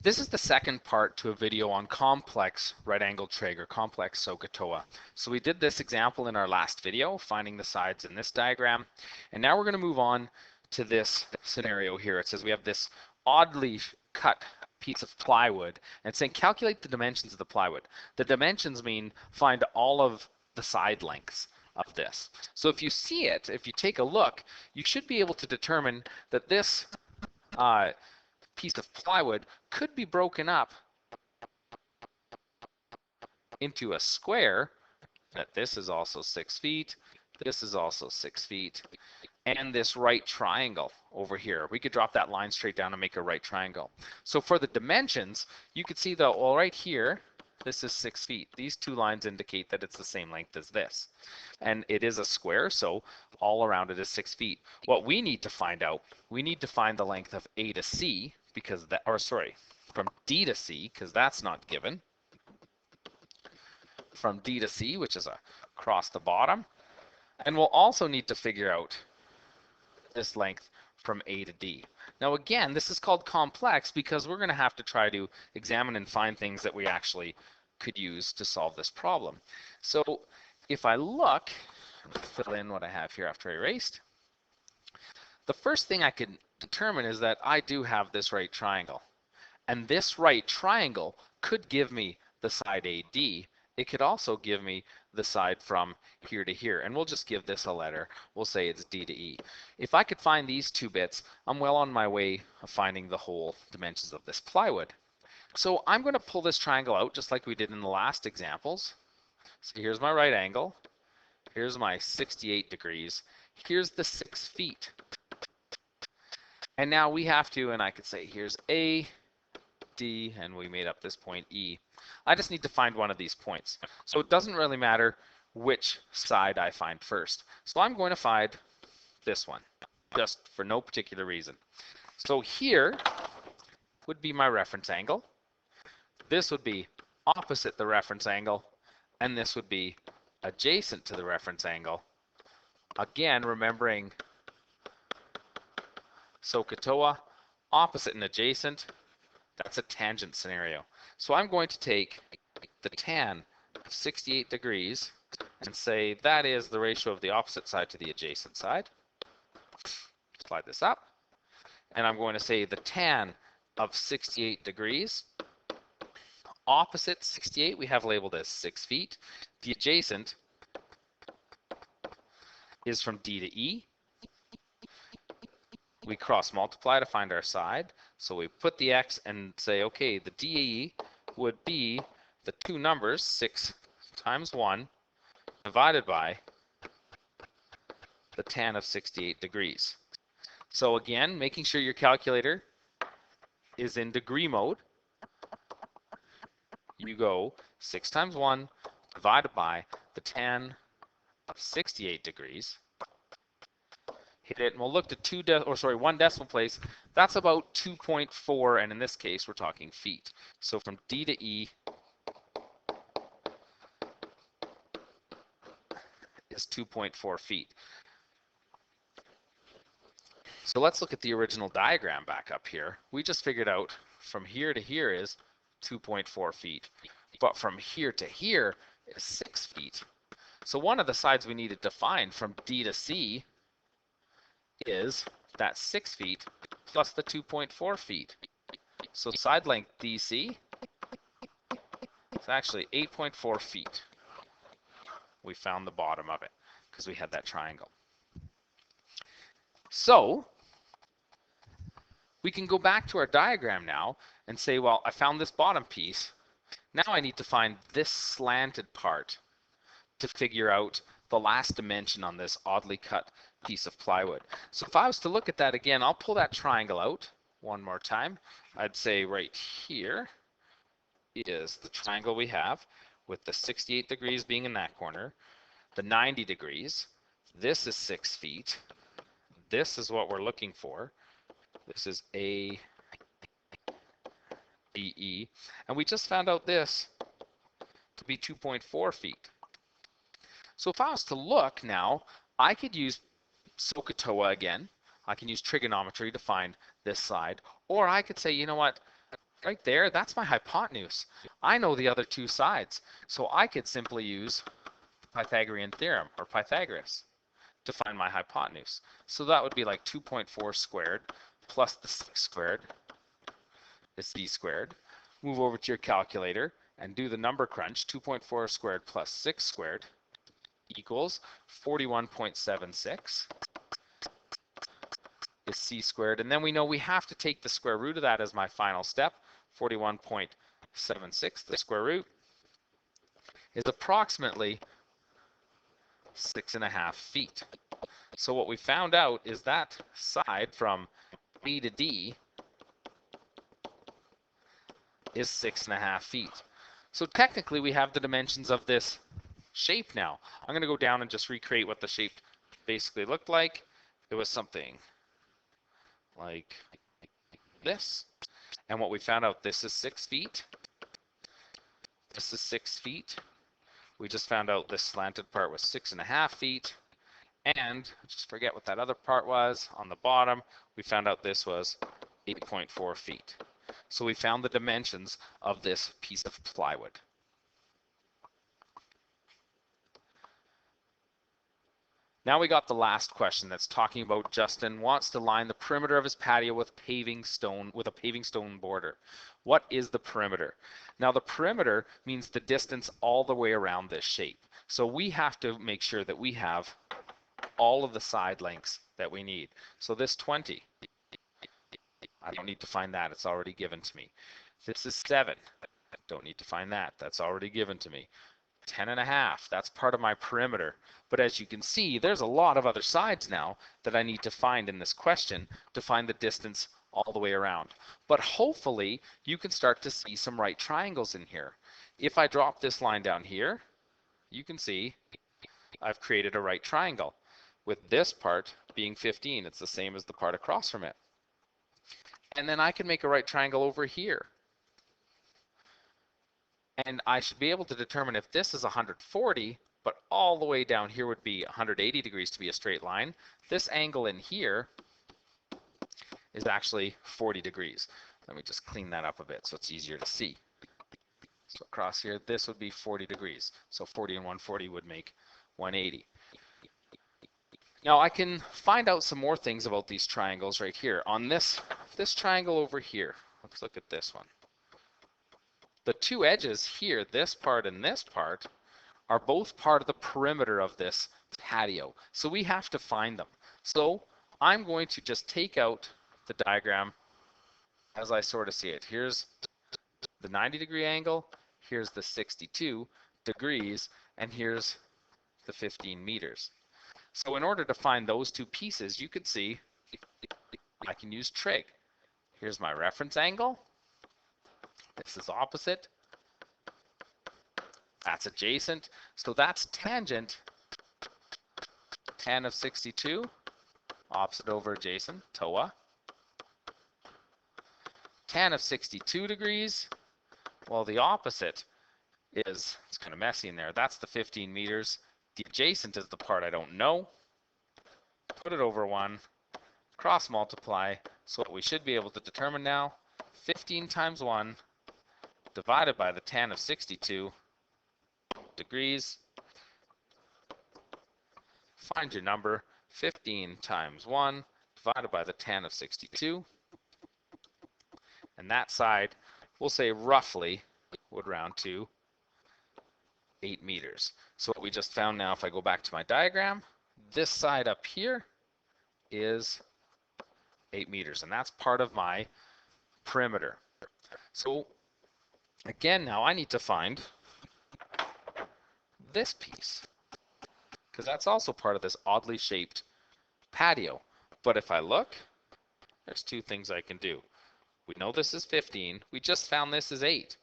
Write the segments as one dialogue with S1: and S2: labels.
S1: This is the second part to a video on complex right-angled trig or complex SOHCAHTOA. So we did this example in our last video, finding the sides in this diagram. And now we're going to move on to this scenario here. It says we have this oddly cut piece of plywood and it's saying calculate the dimensions of the plywood. The dimensions mean find all of the side lengths of this. So if you see it, if you take a look, you should be able to determine that this piece of plywood could be broken up into a square, that this is also 6 feet, this is also 6 feet, and this right triangle over here. We could drop that line straight down and make a right triangle. So for the dimensions, you could see that, well, right here, this is 6 feet. These two lines indicate that it's the same length as this. And it is a square, so all around it is 6 feet. What we need to find out, we need to find the length of A to C, because that, or sorry, from D to C, because that's not given. From D to C, which is across the bottom. And we'll also need to figure out this length from A to D. Now again, this is called complex because we're going to have to try to examine and find things that we actually could use to solve this problem. So if I look, fill in what I have here after I erased, the first thing I can determine is that I do have this right triangle. And this right triangle could give me the side AD. It could also give me the side from here to here. And we'll just give this a letter. We'll say it's D to E. If I could find these two bits, I'm well on my way of finding the whole dimensions of this plywood. So I'm going to pull this triangle out just like we did in the last examples. So here's my right angle. Here's my 68 degrees. Here's the 6 feet. And now we have to, and I could say here's A, D, and we made up this point E. I just need to find one of these points. So it doesn't really matter which side I find first. So I'm going to find this one, just for no particular reason. So here would be my reference angle. This would be opposite the reference angle, and this would be adjacent to the reference angle. Again, remembering SOHCAHTOA, opposite and adjacent, that's a tangent scenario. So I'm going to take the tan of 68 degrees and say that is the ratio of the opposite side to the adjacent side. Slide this up. And I'm going to say the tan of 68 degrees, opposite 68 we have labeled as 6 feet. The adjacent is from D to E. We cross multiply to find our side. So we put the X and say, okay, the DE would be the two numbers, 6 times 1, divided by the tan of 68 degrees. So again, making sure your calculator is in degree mode. You go 6 times 1 divided by the tan of 68 degrees. Hit it, and we'll look to one decimal place. That's about 2.4, and in this case, we're talking feet. So from D to E is 2.4 feet. So let's look at the original diagram back up here. We just figured out from here to here is 2.4 feet, but from here to here is 6 feet. So one of the sides we needed to find from D to C is that 6 feet plus the 2.4 feet. So side length DC is actually 8.4 feet. We found the bottom of it because we had that triangle. So we can go back to our diagram now and say, well, I found this bottom piece. Now I need to find this slanted part to figure out the last dimension on this oddly cut piece of plywood. So if I was to look at that again, I'll pull that triangle out one more time. I'd say right here is the triangle we have with the 68 degrees being in that corner, the 90 degrees. This is 6 feet. This is what we're looking for. This is A, D, E. And we just found out this to be 2.4 feet. So if I was to look now, I could use SOHCAHTOA again. I can use trigonometry to find this side. Or I could say, you know what, Right there, that's my hypotenuse. I know the other two sides, so I could simply use Pythagorean theorem or Pythagoras to find my hypotenuse. So that would be like 2.4 squared plus the 6 squared is c squared. Move over to your calculator and do the number crunch. 2.4 squared plus 6 squared equals 41.76 is c squared. And then we know we have to take the square root of that as my final step. 41.76, the square root, is approximately 6.5 feet. So what we found out is that side from A to D is 6.5 feet. So technically we have the dimensions of this shape now. I'm going to go down and just recreate what the shape basically looked like. It was something like this. And what we found out, this is 6 feet. This is 6 feet. We just found out this slanted part was 6.5 feet. And just forget what that other part was. On the bottom, we found out this was 8.4 feet. So we found the dimensions of this piece of plywood. Now we got the last question that's talking about Justin wants to line the perimeter of his patio with a paving stone border. What is the perimeter? Now the perimeter means the distance all the way around this shape. So we have to make sure that we have all of the side lengths that we need. So this 20, I don't need to find that, it's already given to me. This is 7, don't need to find that, that's already given to me. 10.5, that's part of my perimeter. But as you can see, there's a lot of other sides now that I need to find in this question to find the distance all the way around. But hopefully you can start to see some right triangles in here. If I drop this line down here, you can see I've created a right triangle with this part being 15. It's the same as the part across from it. And then I can make a right triangle over here. And I should be able to determine if this is 140, but all the way down here would be 180 degrees to be a straight line. This angle in here is actually 40 degrees. Let me just clean that up a bit so it's easier to see. So across here, this would be 40 degrees. So 40 and 140 would make 180. Now I can find out some more things about these triangles right here. On this triangle over here, let's look at this one. The two edges here, this part and this part, are both part of the perimeter of this patio. So we have to find them. So I'm going to just take out the diagram as I sort of see it. Here's the 90-degree angle, here's the 62 degrees, and here's the 15 meters. So in order to find those two pieces, you could see I can use trig. Here's my reference angle. This is opposite. That's adjacent. So that's tangent. Tan of 62. Opposite over adjacent. TOA. Tan of 62 degrees. Well, the opposite is, it's kind of messy in there. That's the 15 meters. The adjacent is the part I don't know. Put it over 1. Cross multiply. So what we should be able to determine now, 15 times 1 divided by the tan of 62 degrees. Find your number. 15 times 1 divided by the tan of 62. And that side, we'll say roughly, would round to 8 meters. So what we just found now, if I go back to my diagram, this side up here is 8 meters, and that's part of my perimeter. So again, now I need to find this piece, because that's also part of this oddly shaped patio. But if I look, there's two things I can do. We know this is 15. We just found this is 8.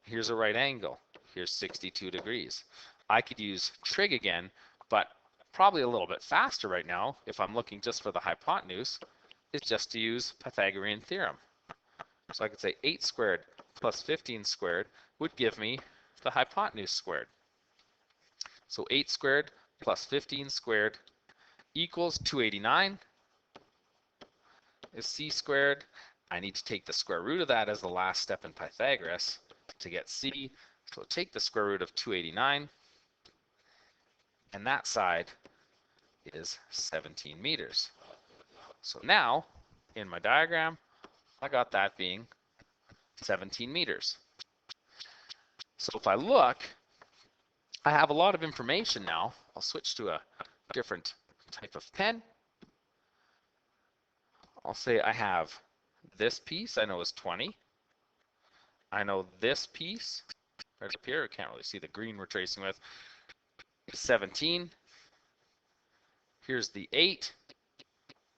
S1: Here's a right angle. Here's 62 degrees. I could use trig again, but probably a little bit faster right now, if I'm looking just for the hypotenuse, is just to use Pythagorean theorem. So I could say 8 squared plus 15 squared would give me the hypotenuse squared. So 8 squared plus 15 squared equals 289 is c squared. I need to take the square root of that as the last step in Pythagoras to get c. So take the square root of 289, and that side is 17 meters. So now, in my diagram, I got that being 17 meters. So if I look, I have a lot of information now. I'll switch to a different type of pen. I'll say I have this piece I know is 20. I know this piece right up here, I can't really see the green we're tracing with, is 17. Here's the 8.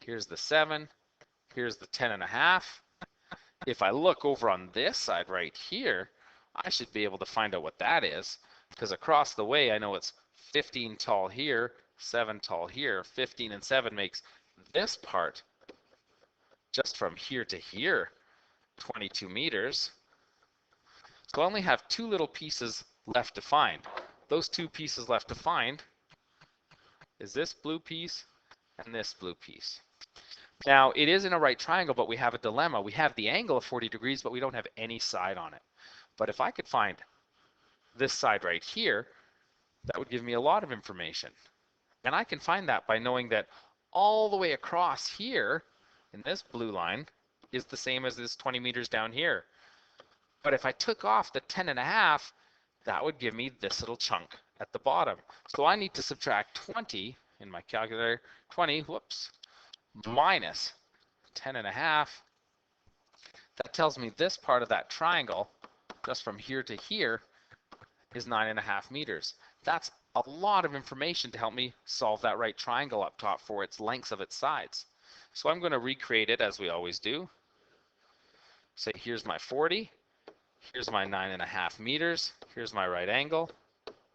S1: Here's the 7. Here's the 10.5. If I look over on this side right here, I should be able to find out what that is, because across the way I know it's 15 tall here, 7 tall here. 15 and 7 makes this part just from here to here 22 meters. So I only have two little pieces left to find. Those two pieces left to find is this blue piece and this blue piece. Now, it is in a right triangle, but we have a dilemma. We have the angle of 40 degrees, but we don't have any side on it. But if I could find this side right here, that would give me a lot of information. And I can find that by knowing that all the way across here, in this blue line, is the same as this 20 meters down here. But if I took off the 10.5, that would give me this little chunk at the bottom. So I need to subtract 20 in my calculator, 20, whoops, minus 10.5. That tells me this part of that triangle, just from here to here, is 9.5 meters. That's a lot of information to help me solve that right triangle up top for its lengths of its sides. So I'm going to recreate it as we always do. Say here's my 40, here's my 9.5 meters, here's my right angle.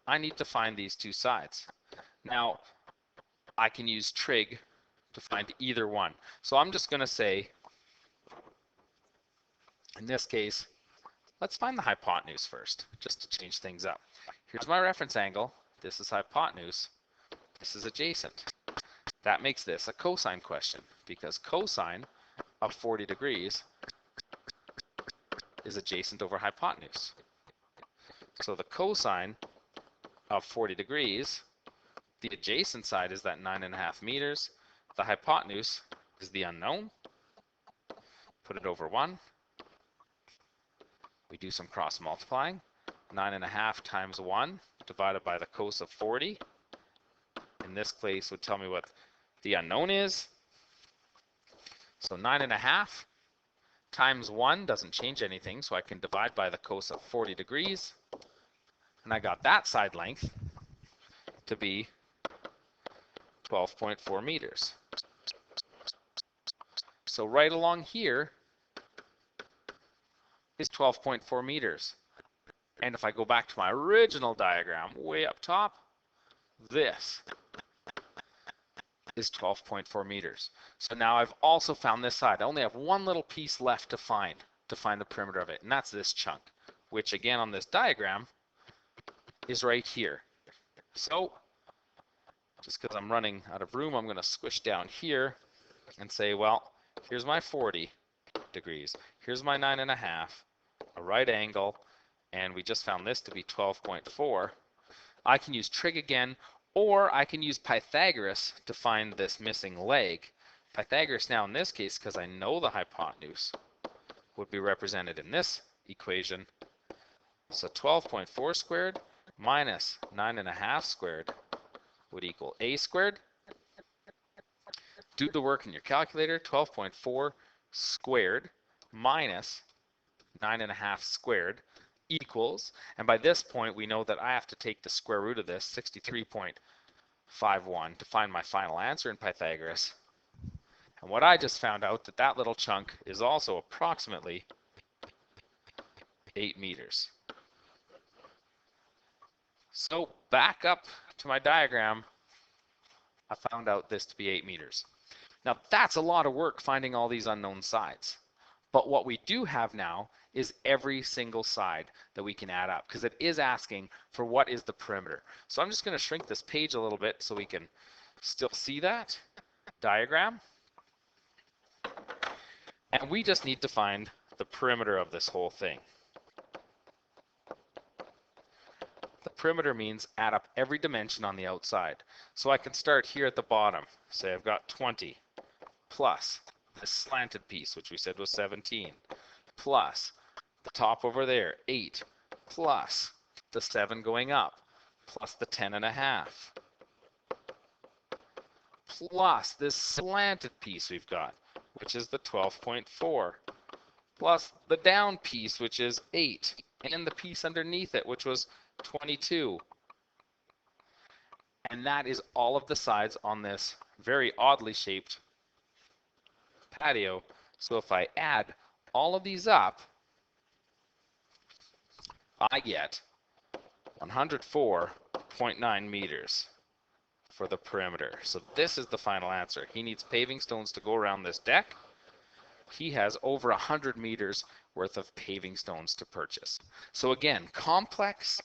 S1: I need to find these two sides. Now, I can use trig to find either one. So I'm just going to say, in this case, let's find the hypotenuse first, just to change things up. Here's my reference angle. This is hypotenuse. This is adjacent. That makes this a cosine question, because cosine of 40 degrees is adjacent over hypotenuse. So the cosine of 40 degrees, the adjacent side is that 9.5 meters. The hypotenuse is the unknown. Put it over 1. We do some cross multiplying. 9.5 times 1 divided by the cos of 40. In this case would tell me what the unknown is. So 9.5 times 1 doesn't change anything, so I can divide by the cos of 40 degrees. And I got that side length to be 12.4 meters. So right along here is 12.4 meters. And if I go back to my original diagram, way up top, this is 12.4 meters. So now I've also found this side. I only have one little piece left to find the perimeter of it, and that's this chunk, which again on this diagram is right here. So just because I'm running out of room, I'm going to squish down here and say, well, here's my 40 degrees. Here's my 9.5, a right angle, and we just found this to be 12.4. I can use trig again, or I can use Pythagoras to find this missing leg. Pythagoras now in this case, because I know the hypotenuse, would be represented in this equation. So 12.4 squared minus 9.5 squared would equal a squared. Do the work in your calculator. 12.4 squared minus 9.5 squared equals, and by this point we know that I have to take the square root of this, 63.51, to find my final answer in Pythagoras. And what I just found out, that little chunk is also approximately 8 meters. So back up to my diagram, I found out this to be 8 meters. Now that's a lot of work finding all these unknown sides. But what we do have now is every single side that we can add up, because it is asking for what is the perimeter. So I'm just going to shrink this page a little bit so we can still see that diagram. And we just need to find the perimeter of this whole thing. The perimeter means add up every dimension on the outside. So I can start here at the bottom. Say I've got 20 plus this slanted piece, which we said was 17, plus the top over there, 8, plus the 7 going up, plus the 10.5, plus this slanted piece we've got, which is the 12.4, plus the down piece, which is 8, and the piece underneath it, which was 22. And that is all of the sides on this very oddly shaped patio. So if I add all of these up, I get 104.9 meters for the perimeter. So this is the final answer. He needs paving stones to go around this deck. He has over 100 meters worth of paving stones to purchase. So again, complex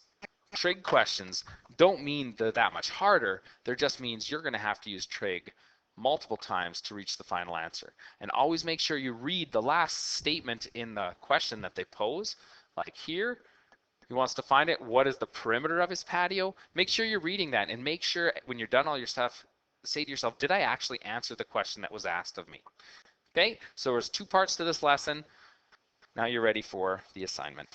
S1: trig questions don't mean they're that much harder. They just means you're going to have to use trig multiple times to reach the final answer. And always make sure you read the last statement in the question that they pose. Like here, he wants to find it. What is the perimeter of his patio? Make sure you're reading that, and make sure when you're done all your stuff, say to yourself, did I actually answer the question that was asked of me? Okay, so there's 2 parts to this lesson. Now you're ready for the assignment.